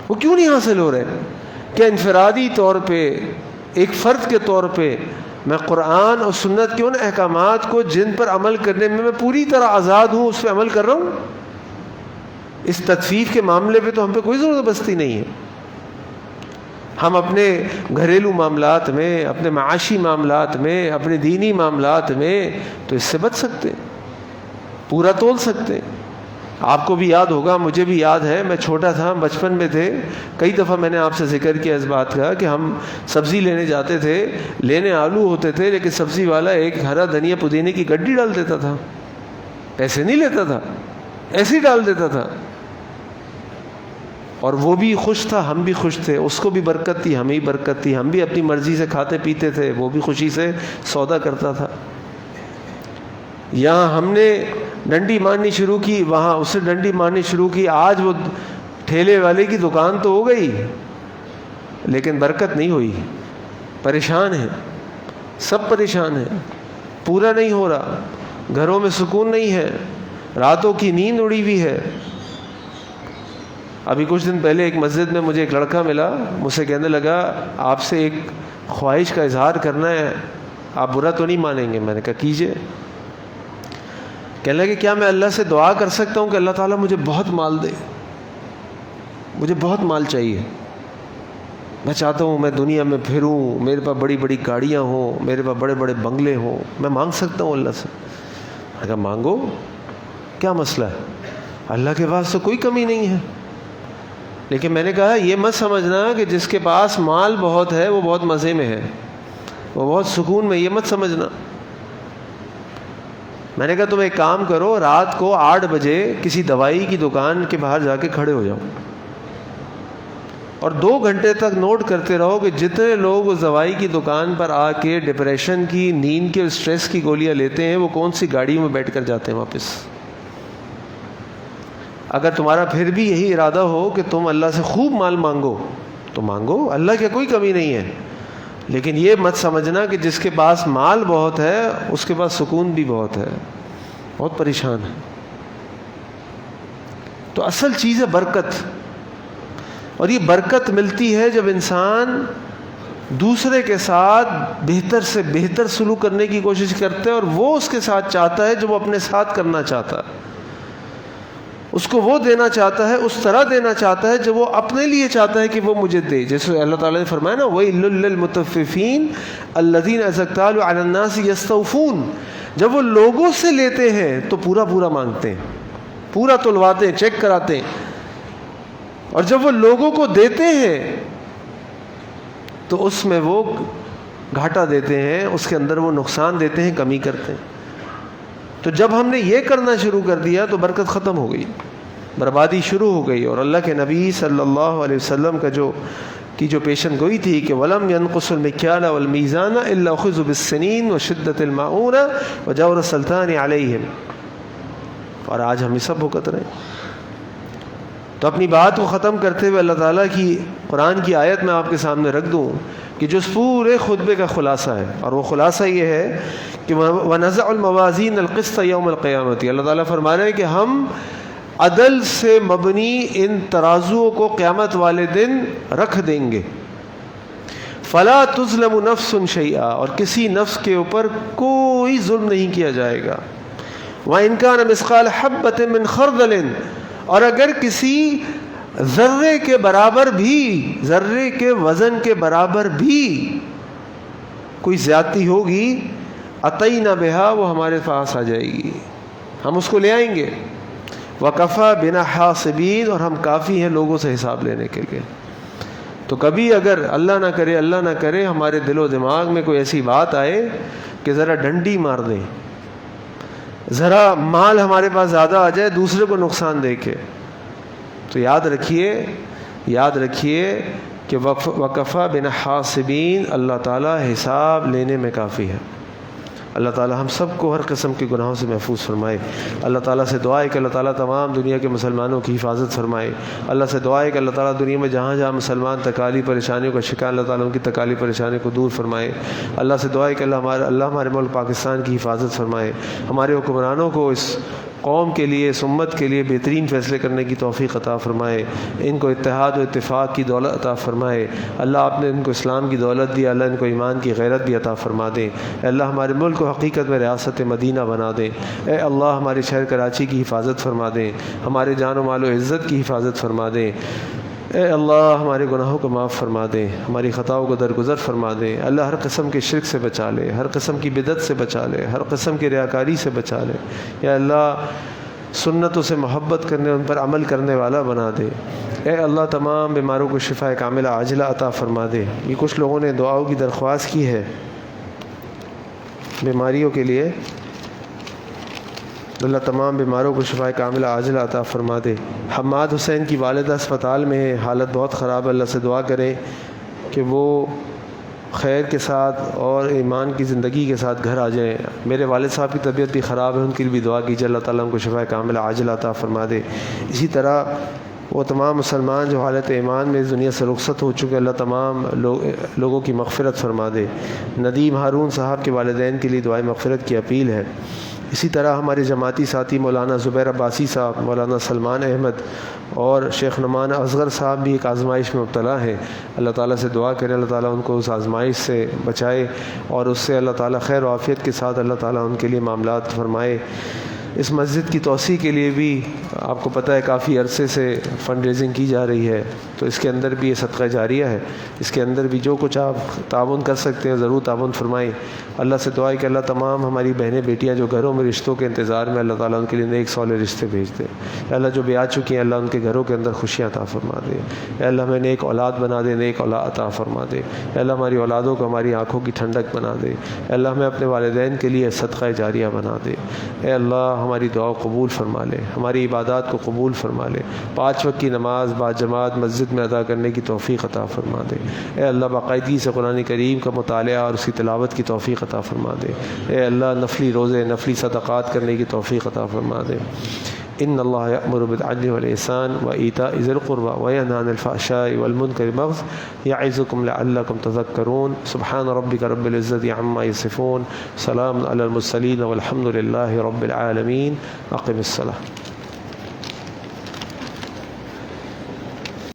وہ کیوں نہیں حاصل ہو رہے؟ کیا انفرادی طور پہ، ایک فرد کے طور پہ میں قرآن اور سنت کے ان احکامات کو جن پر عمل کرنے میں پوری طرح آزاد ہوں، اس پہ عمل کر رہا ہوں؟ اس تطفیف کے معاملے پہ تو ہم پہ کوئی ضرورت بستی نہیں ہے. ہم اپنے گھریلو معاملات میں، اپنے معاشی معاملات میں، اپنے دینی معاملات میں تو اس سے بچ سکتے ہیں، پورا تول سکتے ہیں. آپ کو بھی یاد ہوگا، مجھے بھی یاد ہے، میں چھوٹا تھا، بچپن میں تھے، کئی دفعہ میں نے آپ سے ذکر کیا اس بات کا کہ ہم سبزی لینے جاتے تھے، لینے آلو ہوتے تھے، لیکن سبزی والا ایک ہرا دھنیا پودینے کی گڈی ڈال دیتا تھا، پیسے نہیں لیتا تھا، ایسے ہی ڈال دیتا تھا. اور وہ بھی خوش تھا، ہم بھی خوش تھے، اس کو بھی برکت تھی، ہمیں بھی برکت تھی، ہم بھی اپنی مرضی سے کھاتے پیتے تھے، وہ بھی خوشی سے سودا کرتا تھا. یہاں ہم نے ڈنڈی مارنی شروع کی، وہاں اس نے ڈنڈی مارنی شروع کی. آج وہ ٹھیلے والے کی دکان تو ہو گئی لیکن برکت نہیں ہوئی. پریشان ہیں، سب پریشان ہیں، پورا نہیں ہو رہا، گھروں میں سکون نہیں ہے، راتوں کی نیند اڑی ہوئی ہے. ابھی کچھ دن پہلے ایک مسجد میں مجھے ایک لڑکا ملا، مجھ سے کہنے لگا آپ سے ایک خواہش کا اظہار کرنا ہے، آپ برا تو نہیں مانیں گے؟ میں نے کہا کیجئے. کہنے لگے کیا میں اللہ سے دعا کر سکتا ہوں کہ اللہ تعالیٰ مجھے بہت مال دے؟ مجھے بہت مال چاہیے، میں چاہتا ہوں میں دنیا میں پھروں، میرے پاس بڑی بڑی گاڑیاں ہوں، میرے پاس بڑے بڑے بنگلے ہوں، میں مانگ سکتا ہوں اللہ سے؟ میں نے کہا مانگو، کیا مسئلہ ہے، اللہ کے پاس تو کوئی کمی نہیں ہے. لیکن میں نے کہا یہ مت سمجھنا کہ جس کے پاس مال بہت ہے وہ بہت مزے میں ہے، وہ بہت سکون میں، یہ مت سمجھنا. میں نے کہا تم ایک کام کرو، رات کو 8 بجے کسی دوائی کی دکان کے باہر جا کے کھڑے ہو جاؤ اور 2 گھنٹے تک نوٹ کرتے رہو کہ جتنے لوگ اس دوائی کی دکان پر آ کے ڈپریشن کی، نیند کے اور اسٹریس کی گولیاں لیتے ہیں، وہ کون سی گاڑیوں میں بیٹھ کر جاتے ہیں واپس. اگر تمہارا پھر بھی یہی ارادہ ہو کہ تم اللہ سے خوب مال مانگو تو مانگو، اللہ کی کوئی کمی نہیں ہے. لیکن یہ مت سمجھنا کہ جس کے پاس مال بہت ہے اس کے پاس سکون بھی بہت ہے، بہت پریشان ہے. تو اصل چیز ہے برکت، اور یہ برکت ملتی ہے جب انسان دوسرے کے ساتھ بہتر سے بہتر سلوک کرنے کی کوشش کرتا ہے، اور وہ اس کے ساتھ چاہتا ہے جو وہ اپنے ساتھ کرنا چاہتا ہے، اس کو وہ دینا چاہتا ہے، اس طرح دینا چاہتا ہے جو وہ اپنے لیے چاہتا ہے کہ وہ مجھے دے. جیسے اللہ تعالیٰ نے فرمایا نا وَيْلٌ لِّلْمُطَفِّفِينَ الَّذِينَ إِذَا اكْتَالُوا عَلَى النَّاسِ يَسْتَوْفُونَ. جب وہ لوگوں سے لیتے ہیں تو پورا پورا مانگتے ہیں، پورا تلواتے ہیں، چیک کراتے ہیں، اور جب وہ لوگوں کو دیتے ہیں تو اس میں وہ گھاٹا دیتے ہیں، اس کے اندر وہ نقصان دیتے ہیں، کمی کرتے ہیں. تو جب ہم نے یہ کرنا شروع کر دیا تو برکت ختم ہو گئی، بربادی شروع ہو گئی. اور اللہ کے نبی صلی اللہ علیہ وسلم کا جو پیشن گوئی تھی کہ وَلَمْ يَنْقُصُ الْمِكْيَالَ وَالْمِيزَانَ إِلَّا أُخِذُوا بِالسِّنِينِ وَشِدَّةِ الْمَعُونَةِ وَجَوْرِ السُّلْطَانِ عَلَيْهِمْ. اور آج ہم یہ سب بھگت رہے ہیں. تو اپنی بات کو ختم کرتے ہوئے اللہ تعالیٰ کی قرآن کی آیت میں آپ کے سامنے رکھ دوں کہ جو اس پورے خطبے کا خلاصہ ہے، اور وہ خلاصہ یہ ہے کہ وَنَزَعُ الْمَوَازِينَ الْقِسْطَ يَوْمَ الْقِيَامَةِ. اللہ تعالیٰ فرما رہے ہیں کہ ہم عدل سے مبنی ان ترازوؤں کو قیامت والے دن رکھ دیں گے. فَلَا تُظْلَمُ نَفْسٌ شَيْئًا. اور کسی نفس کے اوپر کوئی ظلم نہیں کیا جائے گا. وَإِنْ كَانَ مِثْقَالَ حَبَّةٍ مِّنْ خَرْدَلٍ. اور اگر کسی ذرے کے برابر بھی، ذرے کے وزن کے برابر بھی کوئی زیادتی ہوگی، اتینا بہا، وہ ہمارے پاس آ جائے گی، ہم اس کو لے آئیں گے. وکفا بنا حاسبین. اور ہم کافی ہیں لوگوں سے حساب لینے کے لیے. تو کبھی اگر اللہ نہ کرے ہمارے دل و دماغ میں کوئی ایسی بات آئے کہ ذرا ڈنڈی مار دیں، ذرا مال ہمارے پاس زیادہ آ جائے دوسرے کو نقصان دے کے، تو یاد رکھیے کہ وکفا بنا حاسبین، اللہ تعالیٰ حساب لینے میں کافی ہے۔ اللہ تعالیٰ ہم سب کو ہر قسم کے گناہوں سے محفوظ فرمائے۔ اللہ تعالیٰ سے دعا ہے کہ اللہ تعالیٰ تمام دنیا کے مسلمانوں کی حفاظت فرمائے۔ اللہ سے دعا ہے کہ اللہ تعالیٰ دنیا میں جہاں جہاں مسلمان تکالیف پریشانیوں کا شکار، اللہ تعالیٰ ان کی تکالیف پریشانیوں کو دور فرمائے۔ اللہ سے دعا ہے کہ اللہ ہمارے ملک پاکستان کی حفاظت فرمائے، ہمارے حکمرانوں کو اس قوم کے لیے، اس امت کے لیے بہترین فیصلے کرنے کی توفیق عطا فرمائے، ان کو اتحاد و اتفاق کی دولت عطا فرمائے۔ اللہ آپ نے ان کو اسلام کی دولت دی، اللہ ان کو ایمان کی غیرت بھی عطا فرما دے۔ اے اللہ ہمارے ملک کو حقیقت میں ریاست مدینہ بنا دے۔ اے اللہ ہمارے شہر کراچی کی حفاظت فرما دیں، ہمارے جان و مال و عزت کی حفاظت فرما دیں۔ اے اللہ ہمارے گناہوں کو معاف فرما دیں، ہماری خطاؤں کو درگزر فرما دیں۔ اللہ ہر قسم کے شرک سے بچا لے، ہر قسم کی بدعت سے بچا لے، ہر قسم کی ریاکاری سے بچا لے۔ یا اللہ سنتوں سے محبت کرنے، ان پر عمل کرنے والا بنا دے۔ اے اللہ تمام بیماروں کو شفا کاملہ عاجلہ عطا فرما دے۔ یہ کچھ لوگوں نے دعاؤں کی درخواست کی ہے بیماریوں کے لیے، اللہ تمام بیماروں کو شفا کاملہ عاجلہ عطا فرما دے۔ حماد حسین کی والدہ اسپتال میں ہے، حالت بہت خراب ہے، اللہ سے دعا کریں کہ وہ خیر کے ساتھ اور ایمان کی زندگی کے ساتھ گھر آ جائیں۔ میرے والد صاحب کی طبیعت بھی خراب ہے، ان کے لیے بھی دعا کیجیے، اللہ تعالیٰ ان کو شفا کاملہ عاجلہ عطا فرما دے۔ اسی طرح وہ تمام مسلمان جو حالت ایمان میں اس دنیا سے رخصت ہو چکے، اللہ تمام لوگوں کی مغفرت فرما دے۔ ندیم ہارون صاحب کے والدین کے لیے دعائے مغفرت کی اپیل ہے۔ اسی طرح ہمارے جماعتی ساتھی مولانا زبیر عباسی صاحب، مولانا سلمان احمد اور شیخ نعمان اصغر صاحب بھی ایک آزمائش میں مبتلا ہیں، اللہ تعالیٰ سے دعا کریں اللہ تعالیٰ ان کو اس آزمائش سے بچائے اور اس سے اللہ تعالیٰ خیر و عافیت کے ساتھ اللہ تعالیٰ ان کے لیے معاملات فرمائے۔ اس مسجد کی توسیع کے لیے بھی آپ کو پتہ ہے کافی عرصے سے فنڈ ریزنگ کی جا رہی ہے، تو اس کے اندر بھی یہ صدقہ جاریہ ہے، اس کے اندر بھی جو کچھ آپ تعاون کر سکتے ہیں ضرور تعاون فرمائیں۔ اللہ سے دعا ہے کہ اللہ تمام ہماری بہنیں بیٹیاں جو گھروں میں رشتوں کے انتظار میں، اللہ تعالیٰ ان کے لیے نیک صالح رشتے بھیج دے۔ اے اللہ جو بیاہ چکی ہیں، اللہ ان کے گھروں کے اندر خوشیاں عطا فرما دے۔ اے اللہ ہمیں نیک اولاد بنا دے، نیک اولاد عطا فرما دے۔ اے اللہ ہماری اولادوں کو ہماری آنکھوں کی ٹھنڈک بنا دے۔ اے اللہ ہمیں اپنے والدین کے لیے صدقہ جاریہ بنا دے۔ اے اللہ ہماری دعا قبول فرما لے، ہماری عبادات کو قبول فرما لے، 5 وقت کی نماز با جماعت مسجد میں ادا کرنے کی توفیق عطا فرما دے۔ اے اللہ باقاعدگی سے قرآن کریم کا مطالعہ اور اس کی تلاوت کی توفیق عطا فرما دے۔ اے اللہ نفلی روزے، نفلی صدقات کرنے کی توفیق عطا فرما دے۔ ان اللہ یأمر بالعدل والإحسان وإیتاء ذی القربى وینہی عن الفحشاء والمنکر والبغی یعظکم لعلکم تذکرون۔ سبحان ربک رب العزۃ عما یصفون، سلام علی المرسلین والحمد للہ رب العالمین۔ اقم الصلاۃ۔